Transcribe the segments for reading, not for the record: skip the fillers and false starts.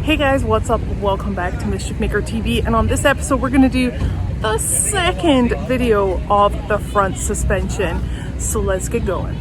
Hey guys, what's up? Welcome back to Mischief Maker TV, and on this episode we're going to do the second video of the front suspension. So let's get going.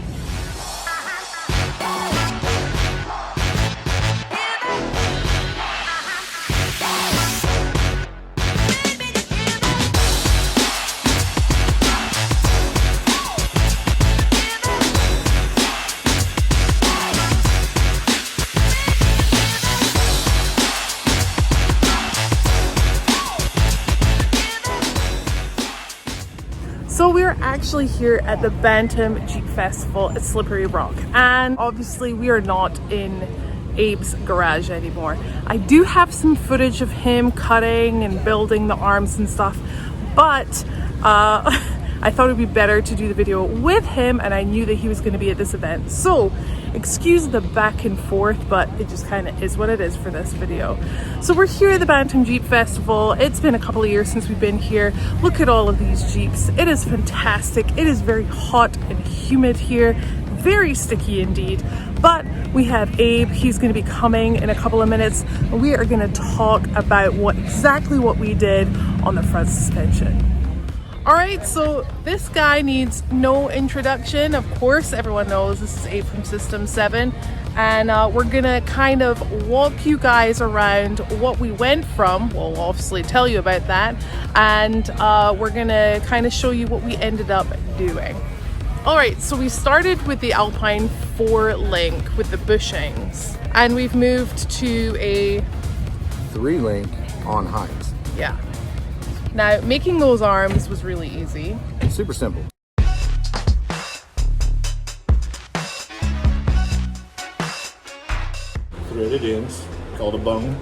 So we're actually here at the Bantam Jeep Festival at Slippery Rock, and obviously we are not in Abe's garage anymore. I do have some footage of him cutting and building the arms and stuff, but I thought it would be better to do the video with him, and I knew that he was going to be at this event. So excuse the back and forth, but it just kind of is what it is for this video. So we're here at the Bantam Jeep Festival. It's been a couple of years since we've been here. Look at all of these Jeeps. It is fantastic. It is very hot and humid here. Very sticky indeed. But we have Abe. He's going to be coming in a couple of minutes. And we are going to talk about exactly what we did on the front suspension. All right, so this guy needs no introduction. Of course, everyone knows this is Abe from System 7. And we're gonna kind of walk you guys around what we went from. We'll obviously tell you about that. And we're gonna kind of show you what we ended up doing. All right, so we started with the Alpine 4-link with the bushings. And we've moved to a 3-link on Heinz. Yeah. Now, making those arms was really easy. Super simple. Threaded ends, called a bone.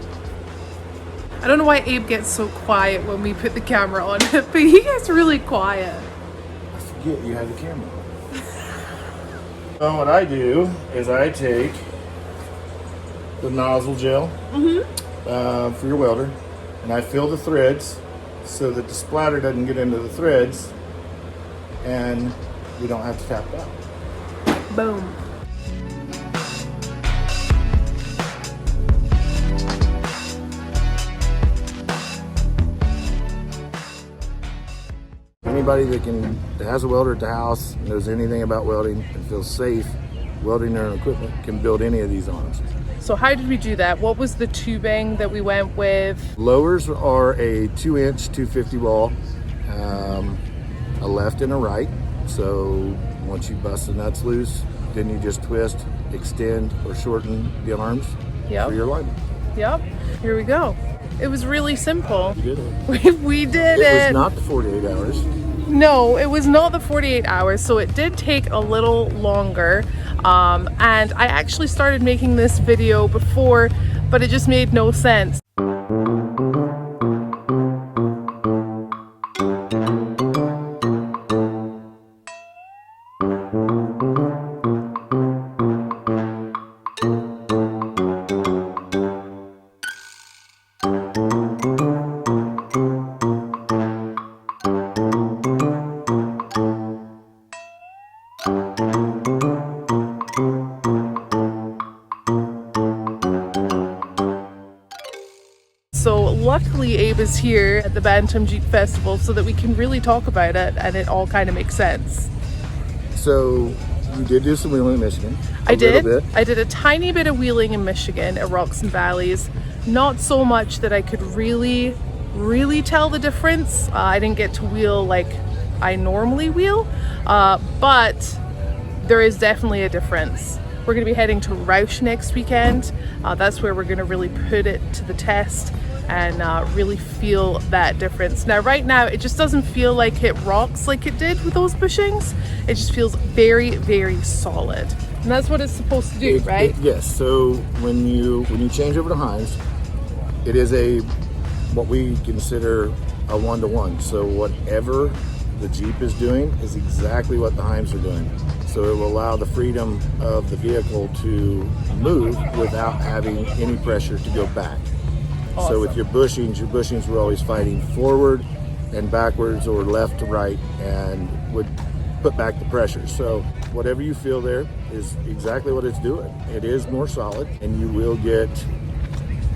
I don't know why Abe gets so quiet when we put the camera on it, but he gets really quiet. I forget you have the camera. So what I do is I take the nozzle gel for your welder, and I fill the threads so that the splatter doesn't get into the threads and we don't have to tap it out. Boom. Anybody that has a welder at the house, knows anything about welding, and feels safe welding their own equipment can build any of these arms. So how did we do that? What was the tubing that we went with? Lowers are a 2-inch 250 ball, a left and a right. So once you bust the nuts loose, then you just twist, extend, or shorten the arms for your alignment. Yep, here we go. It was really simple. You did it. We did it. It was not the 48 hours. No, it was not the 48 hours, so it did take a little longer. And I actually started making this video before, but it just made no sense. So luckily Abe is here at the Bantam Jeep Festival so that we can really talk about it and it all kind of makes sense. So you did do some wheeling in Michigan. I did a tiny bit of wheeling in Michigan at Rocks and Valleys. Not so much that I could really tell the difference. I didn't get to wheel like I normally wheel, but there is definitely a difference. We're going to be heading to Rausch next weekend. That's where we're going to really put it to the test and really feel that difference. Now, right now, it just doesn't feel like it rocks like it did with those bushings. It just feels very, very solid. And that's what it's supposed to do, right? Yes. So when you change over to Heinz, it is what we consider a 1-to-1. So whatever the Jeep is doing is exactly what the Heinz are doing. So it will allow the freedom of the vehicle to move without having any pressure to go back. Awesome. So with your bushings were always fighting forward and backwards or left to right and would put back the pressure. So whatever you feel there is exactly what it's doing. It is more solid, and you will get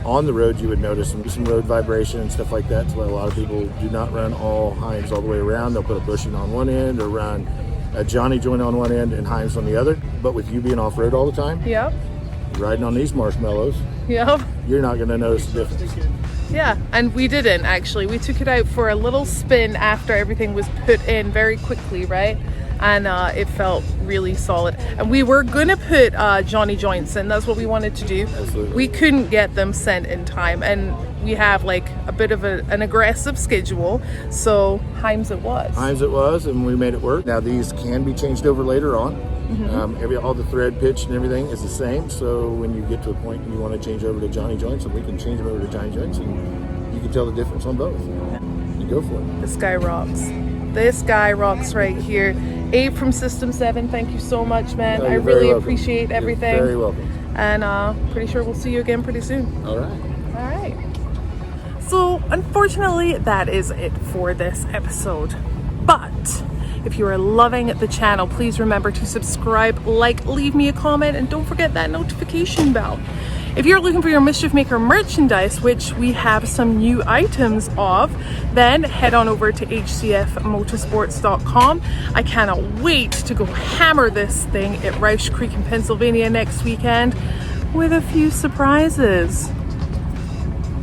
On the road, you would notice some road vibration and stuff like that. That's why a lot of people do not run all Heims all the way around. They'll put a bushing on one end or run a Johnny joint on one end and Heims on the other. But with you being off-road all the time, Yep. riding on these marshmallows, Yep. you're not going to notice the difference. Yeah, and we didn't actually. We took it out for a little spin after everything was put in very quickly, right? And it felt really solid. And we were gonna put Johnny joints in. That's what we wanted to do. Absolutely. We couldn't get them sent in time, and we have like a bit of an aggressive schedule. So Heims it was. Heims it was, and we made it work. Now these can be changed over later on. All the thread pitch and everything is the same. So when you get to a point and you want to change over to Johnny joints, and we can change them over to Johnny joints, and you can tell the difference on both. You go for it. This guy rocks. This guy rocks right here. Abe from System 7, thank you so much, man. No, I you're very really welcome. appreciate everything. You're very welcome. And pretty sure we'll see you again pretty soon. All right. All right. So unfortunately, that is it for this episode. But if you are loving the channel, please remember to subscribe, like, leave me a comment, and don't forget that notification bell. If you're looking for your Mischief Maker merchandise, which we have some new items of, then head on over to hcfmotorsports.com. I cannot wait to go hammer this thing at Rausch Creek in Pennsylvania next weekend with a few surprises.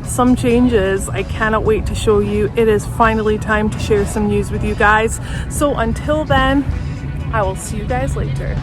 Some changes I cannot wait to show you. It is finally time to share some news with you guys. So until then, I will see you guys later.